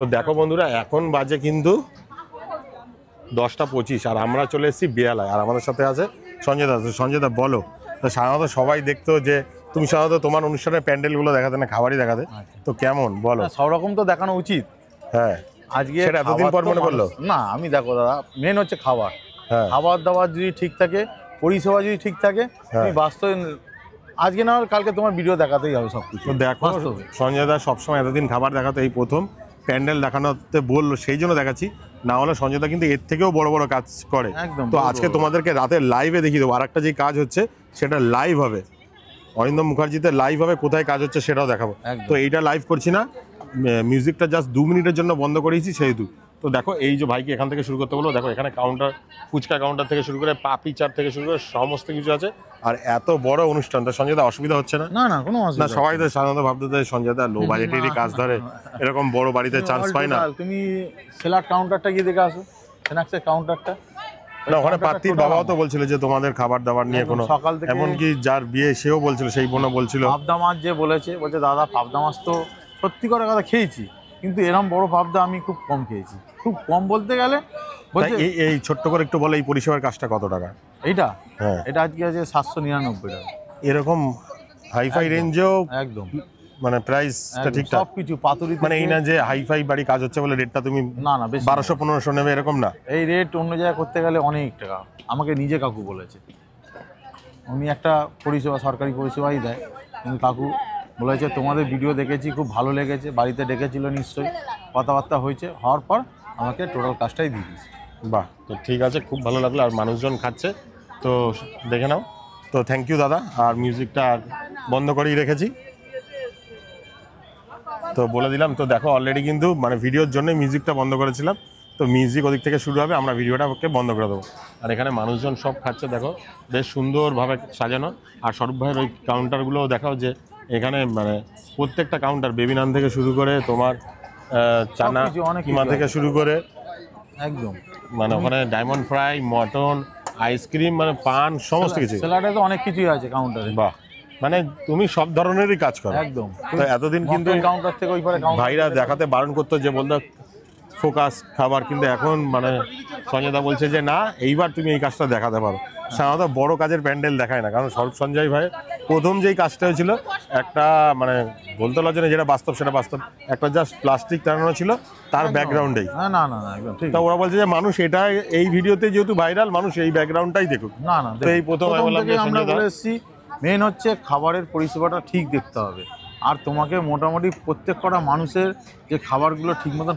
তো দেখো বন্ধুরা, এখন বাজে কিন্তু 10টা 25 আর আমরা চলে এসেছি বেহালায়। আর আমাদের সাথে আছে সঞ্জয় দা। সঞ্জয় দা বলো, তো সাধারণত সবাই দেখতো যে তুমি সাধারণত তোমার অনুষ্ঠানের প্যান্ডেলগুলো দেখাতে না, খাবারই দেখাতে, তো কেমন বলো? সব রকম তো দেখানো উচিত। হ্যাঁ, আজকে সেটা এতদিন পর মনে পড়লো না। আমি দেখো দাদা, মেন হচ্ছে খাবার। হ্যাঁ, খাবার দাবার যদি ঠিক থাকে, পরিষেবা যদি ঠিক থাকে, তুমি বাস্তবে আজকে না হলে কালকে তোমার ভিডিও দেখাতেই হবে সবকিছু। তো দেখো সঞ্জয় দা সবসময় এতদিন খাবার দেখাতো, এই প্রথম প্যান্ডেল দেখানোতে বললো, সেই জন্য দেখাচ্ছি। না হলে সঞ্জয় দা কিন্তু এর থেকেও বড় বড় কাজ করে। একদম। তো আজকে তোমাদেরকে রাতের লাইভে দেখিয়ে দেবো। আর একটা যে কাজ হচ্ছে সেটা লাইভ হবে, অরিন্দম মুখার্জিতে লাইভ হবে, কোথায় কাজ হচ্ছে সেটাও দেখাবো। তো এইটা লাইভ করছি না, মিউজিকটা জাস্ট 2 মিনিটের জন্য বন্ধ করেছি সেহেতু। তো দেখো এই যে ভাইকে এখান থেকে শুরু করতে বলো, দেখো এখানে কাউন্টার, ফুচকা কাউন্টার থেকে শুরু করে পাপড়ি চাট থেকে শুরু করে সমস্ত কিছু আছে। আর এত বড় অনুষ্ঠান, তো সঞ্জয় দা অসুবিধা হচ্ছে না? না না, কোনো অসুবিধা না, সবাই তো সাধারণত ভাবতে দেয় সঞ্জয় দা লো বাজেটেরই কাজ ধরে, এরকম বড় বাড়িতে চান্স পায় না। তুমি সেলার কাউন্টারটা গিয়ে দেখে আসো, স্ন্যাক্সের কাউন্টারটা। না, ওখানে পাত্রীর বাবাও তো বলছিল যে তোমাদের খাবার দাবার নিয়ে কোনো, সকাল থেকে এমনকি যার বিয়ে সেও বলছিল, সেই বোনও বলছিল পাবদা মাছ যে বলছে দাদা পাবদা মাছ তো সত্যি করে কথা খেয়েছি, কিন্তু এরকম বড় পাবদা আমি খুব কম খেয়েছি। খুব কম বলতে গেলে এই ছোট্ট করে একটু বলো, এই পরিষেবার কাজটা কত টাকা? এইটা হ্যাঁ, এটা আজকে আছে 799 টাকা। এরকম হাইফাই রেঞ্জেও একদম মানে প্রাইসটা ঠিকঠাক সবকিছু পাতুরি, মানে এই না যে হাইফাই বাড়ি কাজ হচ্ছে বলে রেটটা তুমি না না বেশি 1200-1500 নেবে এরকম না। এই রেট অন্য জায়গায় করতে গেলে অনেক টাকা। আমাকে নিজে কাকু বলেছে, উনি একটা পরিষেবা সরকারি পরিষেবাই দেয়, কিন্তু কাকু বলেছে তোমাদের ভিডিও দেখেছি, খুব ভালো লেগেছে, বাড়িতে ডেকেছিল নিশ্চয়ই, কথাবার্তা হয়েছে, হওয়ার পর আমাকে টোটাল কাজটাই দিয়ে দিয়েছে। বাহ, তো ঠিক আছে, খুব ভালো লাগলো। আর মানুষজন খাচ্ছে তো দেখে নাও। তো থ্যাংক ইউ দাদা। আর মিউজিকটা বন্ধ করেই রেখেছি, তো বলে দিলাম। তো দেখো অলরেডি কিন্তু মানে ভিডিওর জন্য মিউজিকটা বন্ধ করেছিলাম, তো মিউজিক ওদিক থেকে শুরু হবে, আমরা ভিডিওটাকে বন্ধ করে দেবো। আর এখানে মানুষজন সব খাচ্ছে, দেখো বেশ সুন্দরভাবে সাজানো। আর স্বরূপ ভাইয়ের ওই কাউন্টারগুলোও দেখাও, যে এখানে মানে প্রত্যেকটা কাউন্টার, বেবি নান থেকে শুরু করে তোমার চানা কিমা থেকে শুরু করে একদম মানে ওখানে ডায়মন্ড ফ্রাই, মটন, আইসক্রিম, মানে পান, সমস্ত কিছু। স্যালাডে তো অনেক কিছুই আছে কাউন্টারে, বাহ, মানে তুমি সব ধরনেরই কাজ করো একদম। তো এতদিন কিন্তু কাউন্টার থেকে ওই পারে ভাইরা দেখাতে বারণ করতো, যে বলতো ফোকাস খাবার, কিন্তু এখন মানে সঞ্জয় দা বলছে যে না, এইবার তুমি এই কাজটা দেখাতে পারো। সাধারণত বড় কাজের প্যান্ডেল দেখায় না, কারণ সঞ্জয় ভাই প্রথম যেই কাজটা হয়েছিল, একটা মানে বলতে লজ্জা নেই, যেটা বাস্তব সেটা বাস্তব, একটা জাস্ট প্লাস্টিক টানানো ছিল তার ব্যাকগ্রাউন্ডেই। না না না, একদম ঠিক। তা ওরা বলছে যে মানুষ এটা এই ভিডিওতে যেহেতু ভাইরাল, মানুষ এই ব্যাকগ্রাউন্ডটাই দেখুক। না না, তো এই প্রথম আমরা বলে এসেছি, মেন হচ্ছে খাবারের পরিষেবাটা ঠিক দেখতে হবে। আর তোমাকে মোটামুটি প্রত্যেক কটা মানুষের যে খাবারগুলো ঠিক মতন